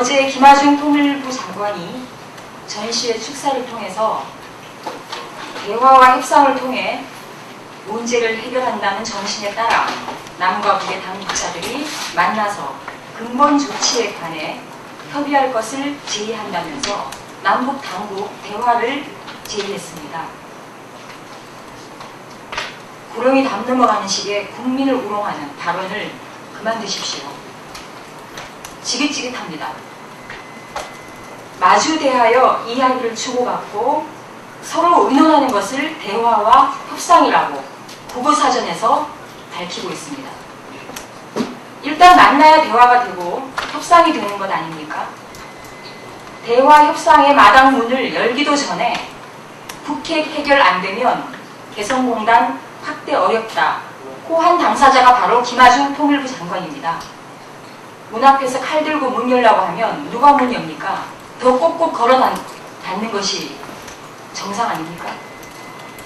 어제 김하중 통일부 장관이 전시회 축사를 통해서 대화와 협상을 통해 문제를 해결한다는 정신에 따라 남과 북의 당국자들이 만나서 근본 조치에 관해 협의할 것을 제의한다면서 남북 당국 대화를 제의했습니다. 구렁이 담 넘어가는 식의 국민을 우롱하는 발언을 그만두십시오. 지긋지긋합니다. 마주 대하여 이야기를 주고받고 서로 의논하는 것을 대화와 협상이라고 국어사전에서 밝히고 있습니다. 일단 만나야 대화가 되고 협상이 되는 것 아닙니까? 대화 협상의 마당문을 열기도 전에 북핵 해결 안 되면 개성공단 확대 어렵다 호한 당사자가 바로 김하중 통일부 장관입니다. 문 앞에서 칼 들고 문 열라고 하면 누가 문 엽니까? 더 꼭꼭 걸어 닫는 것이 정상 아닙니까?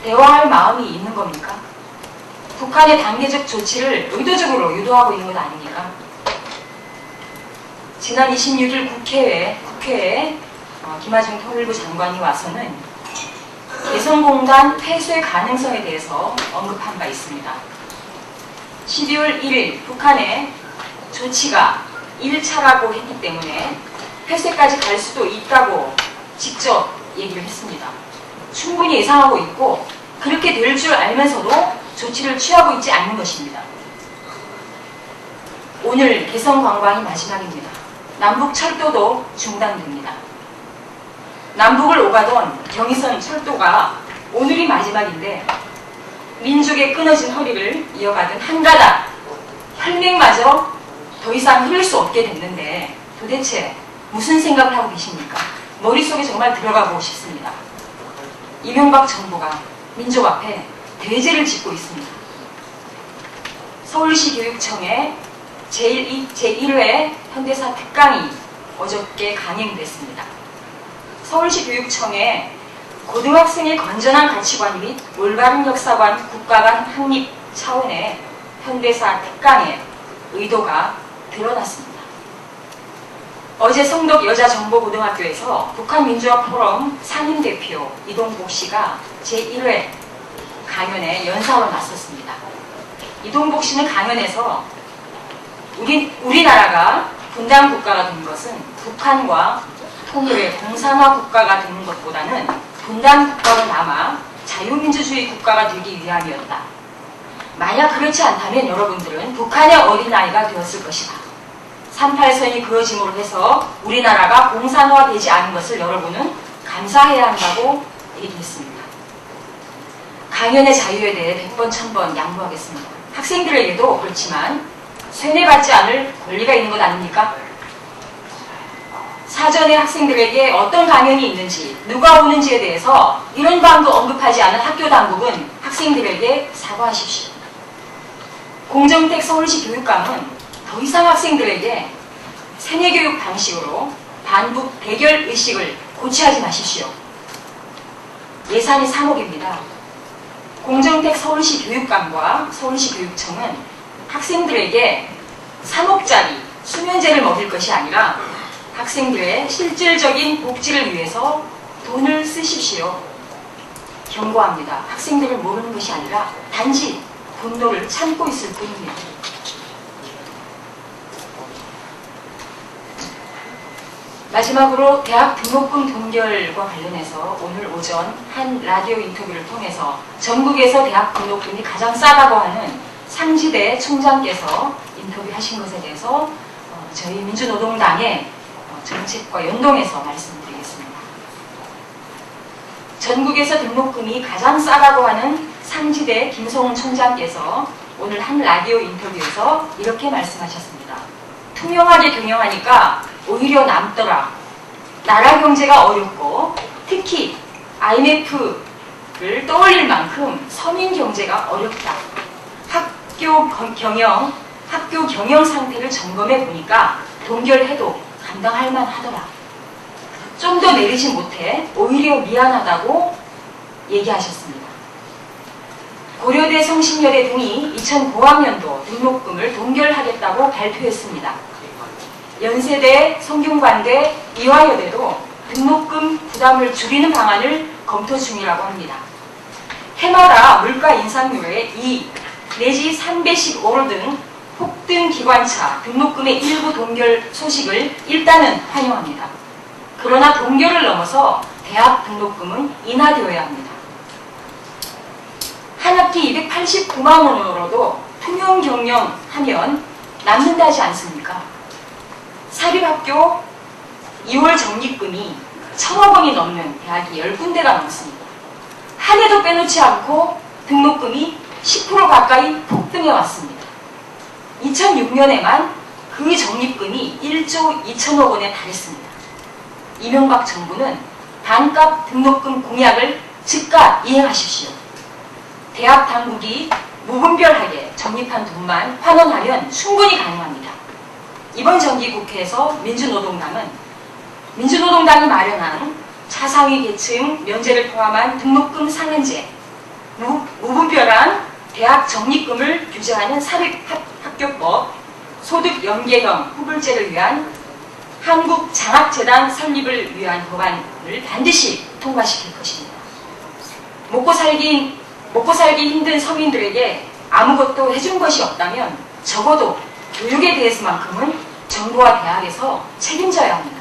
대화할 마음이 있는 겁니까? 북한의 단계적 조치를 의도적으로 유도하고 있는 것 아닙니까? 지난 26일 국회에 김하중 통일부 장관이 와서는 개성공단 폐쇄 가능성에 대해서 언급한 바 있습니다. 12월 1일 북한의 조치가 1차라고 했기 때문에 폐쇄까지 갈 수도 있다고 직접 얘기를 했습니다. 충분히 예상하고 있고 그렇게 될 줄 알면서도 조치를 취하고 있지 않는 것입니다. 오늘 개성관광이 마지막입니다. 남북 철도도 중단됩니다. 남북을 오가던 경의선 철도가 오늘이 마지막인데 민족의 끊어진 허리를 이어가던 한 가닥 혈맹마저 더 이상 흐를 수 없게 됐는데 도대체 무슨 생각을 하고 계십니까? 머릿속에 정말 들어가고 싶습니다. 이명박 정부가 민족 앞에 대죄를 짓고 있습니다. 서울시 교육청의 제1회 현대사 특강이 어저께 강행됐습니다. 서울시 교육청의 고등학생의 건전한 가치관 및 올바른 역사관 국가 간 확립 차원의 현대사 특강의 의도가 드러났습니다. 어제 성덕 여자정보고등학교에서 북한민주화포럼 상임대표 이동복 씨가 제1회 강연에 연사로 나섰습니다. 이동복 씨는 강연에서 우리나라가 분단 국가가 된 것은 북한과 통일의 공산화 국가가 되는 것보다는 분단 국가로 남아 자유민주주의 국가가 되기 위함이었다. 만약 그렇지 않다면 여러분들은 북한의 어린아이가 되었을 것이다. 38선이 그어짐으로 해서 우리나라가 공산화되지 않은 것을 여러분은 감사해야 한다고 얘기했습니다. 강연의 자유에 대해 100번, 1000번 양보하겠습니다. 학생들에게도 그렇지만 쇠뇌받지 않을 권리가 있는 것 아닙니까? 사전에 학생들에게 어떤 강연이 있는지, 누가 오는지에 대해서 이런 방도 언급하지 않은 학교 당국은 학생들에게 사과하십시오. 공정택 서울시 교육감은 더 이상 학생들에게 세뇌교육 방식으로 반북 대결 의식을 고취하지 마십시오. 예산이 3억입니다. 공정택 서울시 교육감과 서울시 교육청은 학생들에게 3억짜리 수면제를 먹일 것이 아니라 학생들의 실질적인 복지를 위해서 돈을 쓰십시오. 경고합니다. 학생들을 모르는 것이 아니라 단지 분노를 참고 있을 뿐입니다. 마지막으로 대학 등록금 동결과 관련해서 오늘 오전 한 라디오 인터뷰를 통해서 전국에서 대학 등록금이 가장 싸다고 하는 상지대 총장께서 인터뷰하신 것에 대해서 저희 민주노동당의 정책과 연동해서 말씀드리겠습니다. 전국에서 등록금이 가장 싸다고 하는 상지대 김성훈 총장께서 오늘 한 라디오 인터뷰에서 이렇게 말씀하셨습니다. 투명하게 경영하니까 오히려 남더라. 나라 경제가 어렵고 특히 IMF를 떠올릴 만큼 서민 경제가 어렵다. 학교 경영 상태를 점검해 보니까 동결해도 감당할 만하더라. 좀 더 내리지 못해 오히려 미안하다고 얘기하셨습니다. 고려대, 성신여대 등이 2009학년도 등록금을 동결하겠다고 발표했습니다. 연세대, 성균관대, 이화여대도 등록금 부담을 줄이는 방안을 검토 중이라고 합니다. 해마다 물가 인상률의 2 내지 3배씩 오르등 폭등 기관차 등록금의 일부 동결 소식을 일단은 환영합니다. 그러나 동결을 넘어서 대학 등록금은 인하되어야 합니다. 한 학기 289만 원으로도 통용 경영하면 남는다지 않습니까? 사립학교 2월 적립금이 1,000억 원이 넘는 대학이 10군데가 넘습니다. 한 해도 빼놓지 않고 등록금이 10% 가까이 폭등해 왔습니다. 2006년에만 그 적립금이 1조 2천억 원에 달했습니다. 이명박 정부는 반값 등록금 공약을 즉각 이행하십시오. 대학 당국이 무분별하게 적립한 돈만 환원하면 충분히 가능합니다. 이번 정기국회에서 민주노동당이 마련한 차상위 계층 면제를 포함한 등록금 상한제, 무분별한 대학 적립금을 규제하는 사립학교법, 소득 연계형 후불제를 위한 한국장학재단 설립을 위한 법안을 반드시 통과시킬 것입니다. 먹고 살기 힘든 서민들에게 아무것도 해준 것이 없다면 적어도 교육에 대해서만큼은 정부와 대학에서 책임져야 합니다.